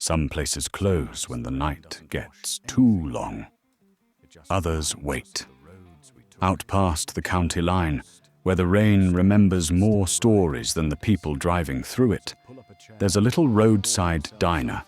Some places close when the night gets too long. Others wait. Out past the county line, where the rain remembers more stories than the people driving through it, there's a little roadside diner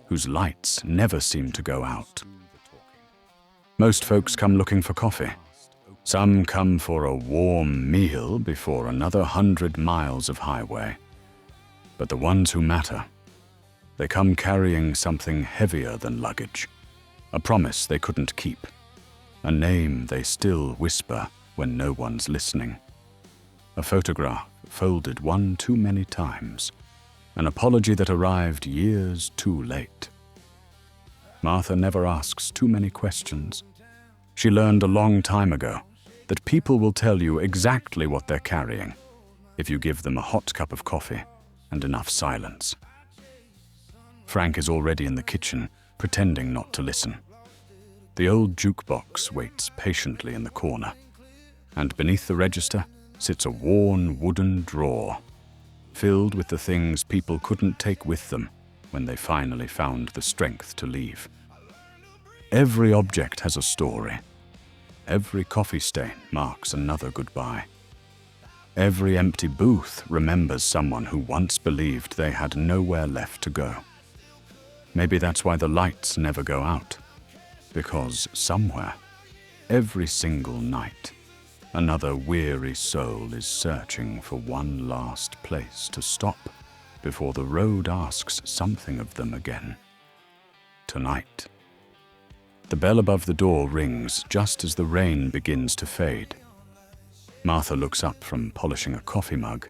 whose lights never seem to go out. Most folks come looking for coffee. Some come for a warm meal before another 100 miles of highway. But the ones who matter, they come carrying something heavier than luggage, a promise they couldn't keep, a name they still whisper when no one's listening, a photograph folded one too many times, an apology that arrived years too late. Martha never asks too many questions. She learned a long time ago that people will tell you exactly what they're carrying if you give them a hot cup of coffee and enough silence. Frank is already in the kitchen, pretending not to listen. The old jukebox waits patiently in the corner, and beneath the register sits a worn wooden drawer, filled with the things people couldn't take with them when they finally found the strength to leave. Every object has a story. Every coffee stain marks another goodbye. Every empty booth remembers someone who once believed they had nowhere left to go. Maybe that's why the lights never go out. Because somewhere, every single night, another weary soul is searching for one last place to stop before the road asks something of them again. Tonight. The bell above the door rings just as the rain begins to fade. Martha looks up from polishing a coffee mug.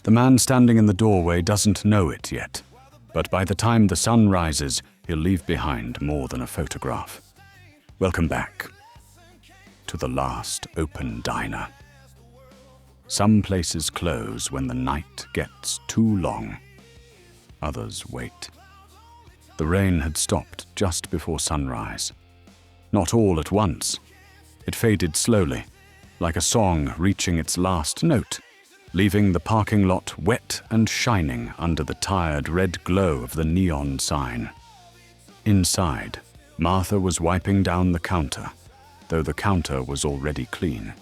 The man standing in the doorway doesn't know it yet, but by the time the sun rises, he'll leave behind more than a photograph. Welcome back to the last open diner. Some places close when the night gets too long. Others wait. The rain had stopped just before sunrise. Not all at once. It faded slowly, like a song reaching its last note, leaving the parking lot wet and shining under the tired red glow of the neon sign. Inside, Martha was wiping down the counter, though the counter was already clean.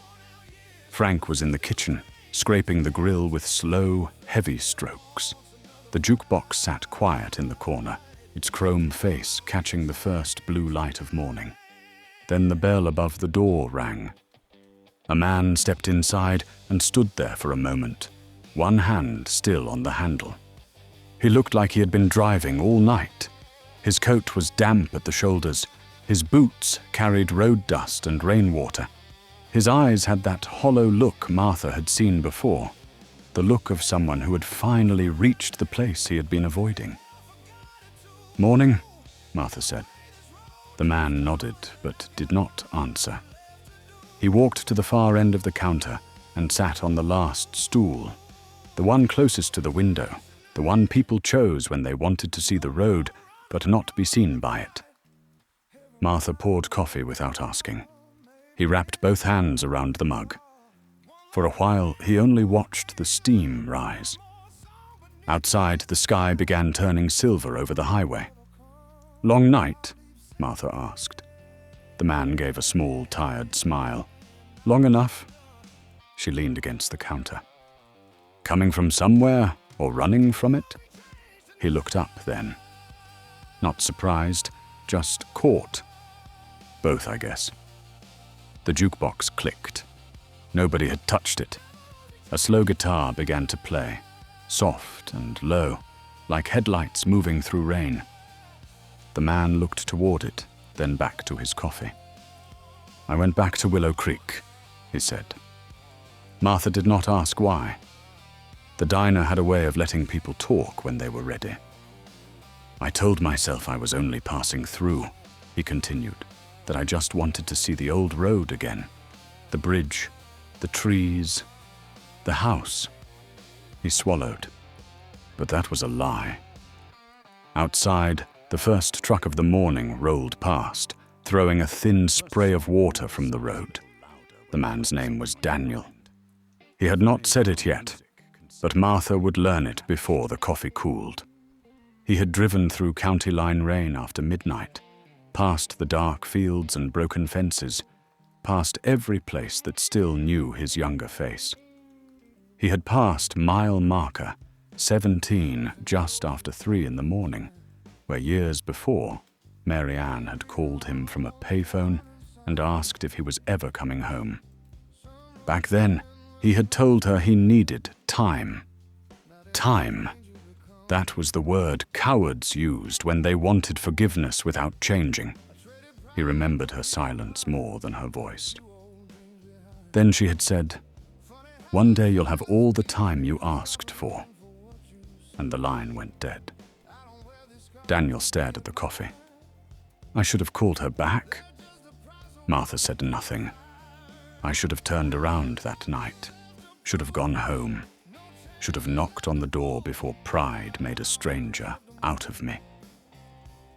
Frank was in the kitchen, scraping the grill with slow, heavy strokes. The jukebox sat quiet in the corner, its chrome face catching the first blue light of morning. Then the bell above the door rang. A man stepped inside and stood there for a moment, one hand still on the handle. He looked like he had been driving all night. His coat was damp at the shoulders. His boots carried road dust and rainwater. His eyes had that hollow look Martha had seen before, the look of someone who had finally reached the place he had been avoiding. "Morning," Martha said. The man nodded, but did not answer. He walked to the far end of the counter and sat on the last stool, the one closest to the window, the one people chose when they wanted to see the road but not be seen by it. Martha poured coffee without asking. He wrapped both hands around the mug. For a while, he only watched the steam rise. Outside, the sky began turning silver over the highway. "Long night?" Martha asked. The man gave a small, tired smile. "Long enough?" She leaned against the counter. "Coming from somewhere or running from it?" He looked up then. Not surprised, just caught. Both, I guess. The jukebox clicked. Nobody had touched it. A slow guitar began to play, soft and low, like headlights moving through rain. The man looked toward it, then back to his coffee. "I went back to Willow Creek," he said. Martha did not ask why. The diner had a way of letting people talk when they were ready. "I told myself I was only passing through," he continued, "that I just wanted to see the old road again. The bridge, the trees, the house." He swallowed. But that was a lie. Outside, the first truck of the morning rolled past, throwing a thin spray of water from the road. The man's name was Daniel. He had not said it yet, but Martha would learn it before the coffee cooled. He had driven through county line rain after midnight, past the dark fields and broken fences, past every place that still knew his younger face. He had passed mile marker 17 just after 3 in the morning, where years before, Mary Ann had called him from a payphone and asked if he was ever coming home. Back then, he had told her he needed time. Time. That was the word cowards used when they wanted forgiveness without changing. He remembered her silence more than her voice. Then she had said, "One day you'll have all the time you asked for." And the line went dead. Daniel stared at the coffee. I should have called her back. Martha said nothing. I should have turned around that night, should have gone home, should have knocked on the door before pride made a stranger out of me.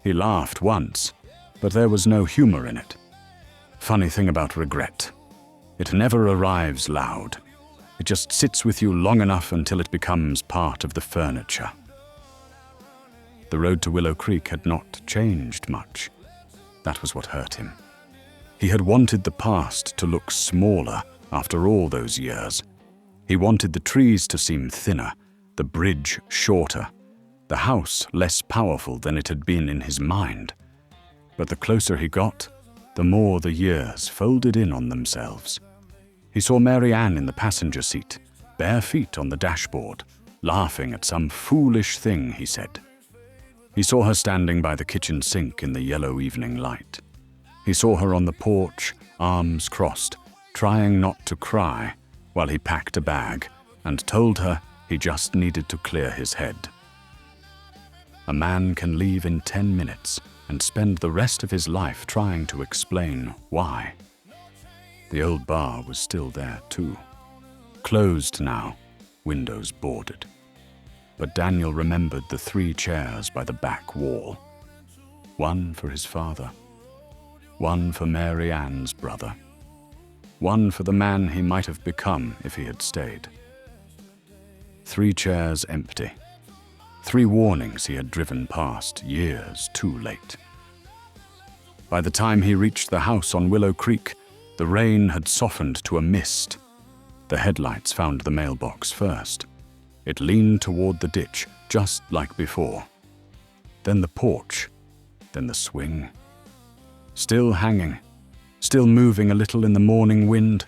He laughed once, but there was no humor in it. Funny thing about regret. It never arrives loud. It just sits with you long enough until it becomes part of the furniture. The road to Willow Creek had not changed much. That was what hurt him. He had wanted the past to look smaller after all those years. He wanted the trees to seem thinner, the bridge shorter, the house less powerful than it had been in his mind. But the closer he got, the more the years folded in on themselves. He saw Mary Ann in the passenger seat, bare feet on the dashboard, laughing at some foolish thing he said. He saw her standing by the kitchen sink in the yellow evening light. He saw her on the porch, arms crossed, trying not to cry, while he packed a bag and told her he just needed to clear his head. A man can leave in 10 minutes and spend the rest of his life trying to explain why. The old bar was still there too. Closed now, windows boarded. But Daniel remembered the 3 chairs by the back wall. One for his father, one for Mary Ann's brother, one for the man he might have become if he had stayed. 3 chairs empty. 3 warnings he had driven past years too late. By the time he reached the house on Willow Creek, the rain had softened to a mist. The headlights found the mailbox first. It leaned toward the ditch, just like before. Then the porch, then the swing. Still hanging, still moving a little in the morning wind.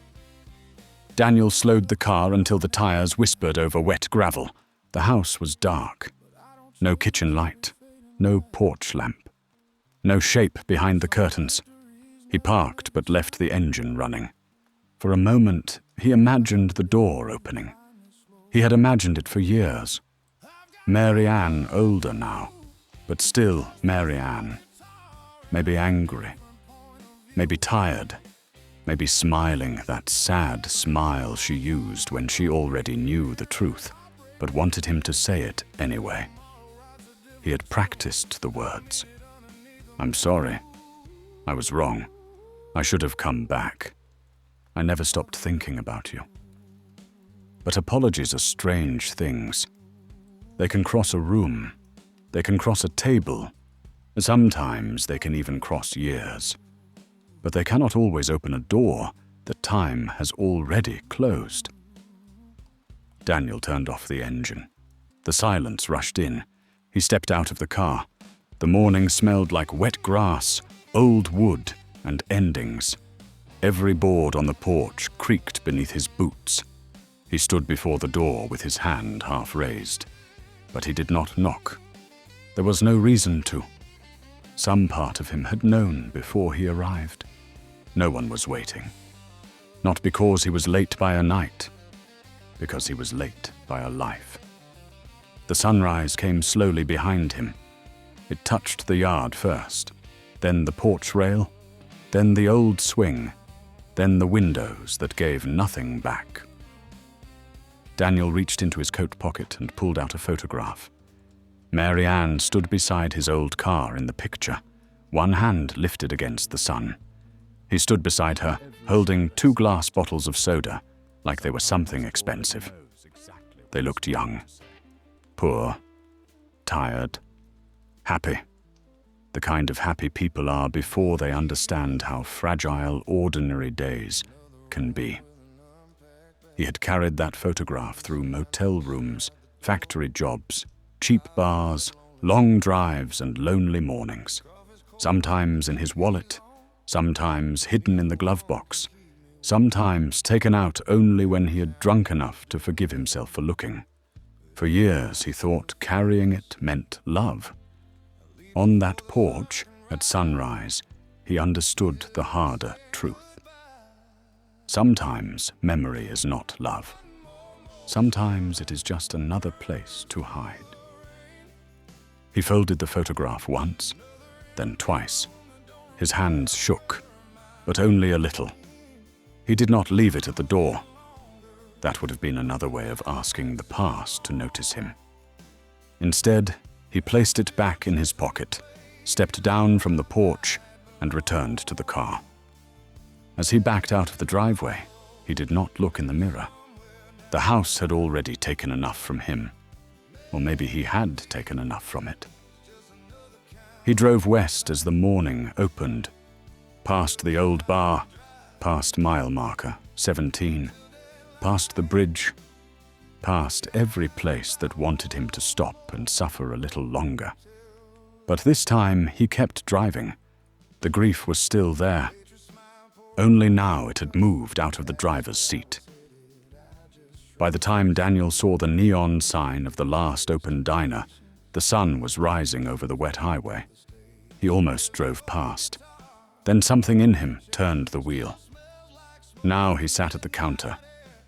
Daniel slowed the car until the tires whispered over wet gravel. The house was dark. No kitchen light, no porch lamp, no shape behind the curtains. He parked but left the engine running. For a moment, he imagined the door opening. He had imagined it for years. Mary Ann older now, but still Mary Ann. Maybe angry, maybe tired, maybe smiling that sad smile she used when she already knew the truth, but wanted him to say it anyway. He had practiced the words. "I'm sorry. I was wrong. I should have come back. I never stopped thinking about you." But apologies are strange things. They can cross a room. They can cross a table. Sometimes they can even cross years. But they cannot always open a door that time has already closed. Daniel turned off the engine. The silence rushed in. He stepped out of the car. The morning smelled like wet grass, old wood, and endings. Every board on the porch creaked beneath his boots. He stood before the door with his hand half raised. But he did not knock. There was no reason to. Some part of him had known before he arrived. No one was waiting. Not because he was late by a night, because he was late by a life. The sunrise came slowly behind him. It touched the yard first, then the porch rail, then the old swing, then the windows that gave nothing back. Daniel reached into his coat pocket and pulled out a photograph. Mary Ann stood beside his old car in the picture, one hand lifted against the sun. He stood beside her, holding 2 glass bottles of soda, like they were something expensive. They looked young, poor, tired, Happy. The kind of happy people are before they understand how fragile ordinary days can be. He had carried that photograph through motel rooms, factory jobs, cheap bars, long drives and lonely mornings. Sometimes in his wallet, sometimes hidden in the glove box, sometimes taken out only when he had drunk enough to forgive himself for looking. For years he thought carrying it meant love. On that porch at sunrise, he understood the harder truth. Sometimes memory is not love. Sometimes it is just another place to hide. He folded the photograph once, then twice. His hands shook, but only a little. He did not leave it at the door. That would have been another way of asking the past to notice him. Instead, he placed it back in his pocket, stepped down from the porch, and returned to the car. As he backed out of the driveway, he did not look in the mirror. The house had already taken enough from him, or maybe he had taken enough from it. He drove west as the morning opened, past the old bar, past mile marker 17, past the bridge, past every place that wanted him to stop and suffer a little longer. But this time he kept driving. The grief was still there. Only now it had moved out of the driver's seat. By the time Daniel saw the neon sign of the last open diner, the sun was rising over the wet highway. He almost drove past. Then something in him turned the wheel. Now he sat at the counter,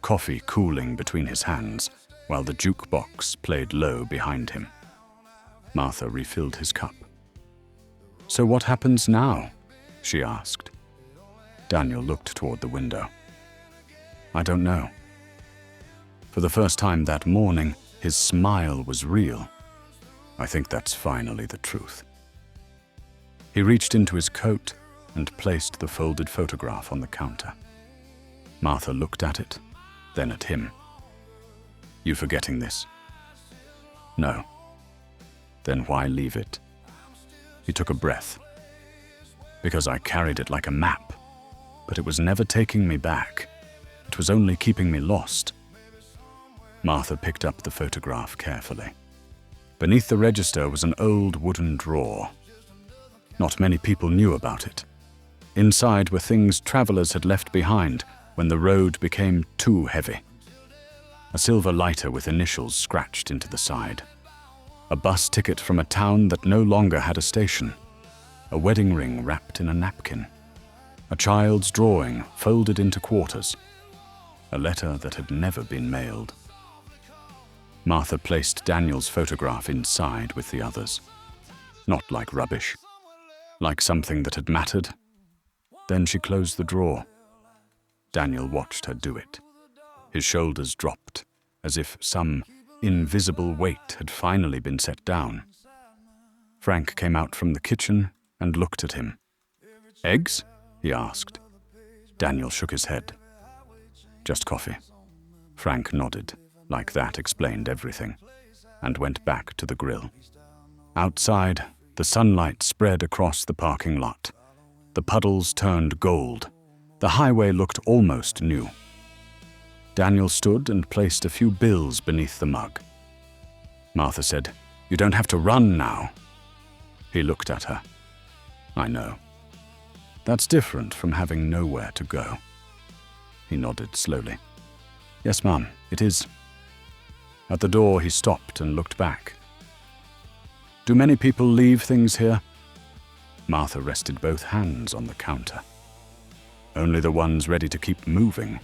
coffee cooling between his hands, while the jukebox played low behind him. Martha refilled his cup. "So what happens now?" she asked. Daniel looked toward the window. "I don't know." For the first time that morning, his smile was real. "I think that's finally the truth." He reached into his coat and placed the folded photograph on the counter. Martha looked at it, then at him. "You forgetting this?" "No." "Then why leave it?" He took a breath. "Because I carried it like a map, but it was never taking me back. It was only keeping me lost." Martha picked up the photograph carefully. Beneath the register was an old wooden drawer. Not many people knew about it. Inside were things travelers had left behind when the road became too heavy. A silver lighter with initials scratched into the side. A bus ticket from a town that no longer had a station. A wedding ring wrapped in a napkin. A child's drawing folded into quarters. A letter that had never been mailed. Martha placed Daniel's photograph inside with the others. Not like rubbish. Like something that had mattered. Then she closed the drawer. Daniel watched her do it. His shoulders dropped, as if some invisible weight had finally been set down. Frank came out from the kitchen and looked at him. "Eggs?" he asked. Daniel shook his head. "Just coffee." Frank nodded, like that explained everything, and went back to the grill. Outside, the sunlight spread across the parking lot. The puddles turned gold. The highway looked almost new. Daniel stood and placed a few bills beneath the mug. Martha said, "You don't have to run now." He looked at her. "I know. That's different from having nowhere to go." He nodded slowly. "Yes, Mum, it is." At the door, he stopped and looked back. "Do many people leave things here?" Martha rested both hands on the counter. "Only the ones ready to keep moving."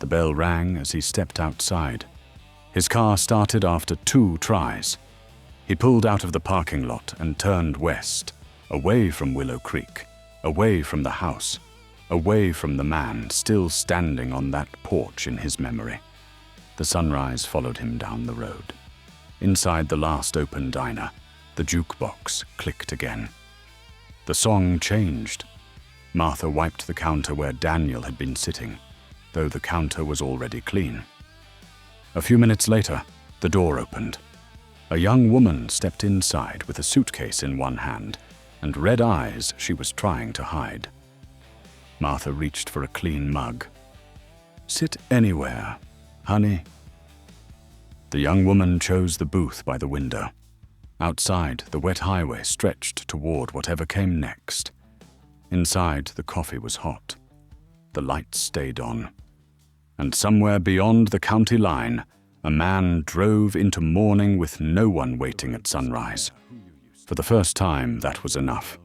The bell rang as he stepped outside. His car started after 2 tries. He pulled out of the parking lot and turned west, away from Willow Creek, away from the house, away from the man still standing on that porch in his memory. The sunrise followed him down the road. Inside the last open diner, the jukebox clicked again. The song changed. Martha wiped the counter where Daniel had been sitting, though the counter was already clean. A few minutes later, the door opened. A young woman stepped inside with a suitcase in one hand and red eyes she was trying to hide. Martha reached for a clean mug. "Sit anywhere, honey." The young woman chose the booth by the window. Outside, the wet highway stretched toward whatever came next. Inside, the coffee was hot. The lights stayed on. And somewhere beyond the county line, a man drove into morning with no one waiting at sunrise. For the first time, that was enough.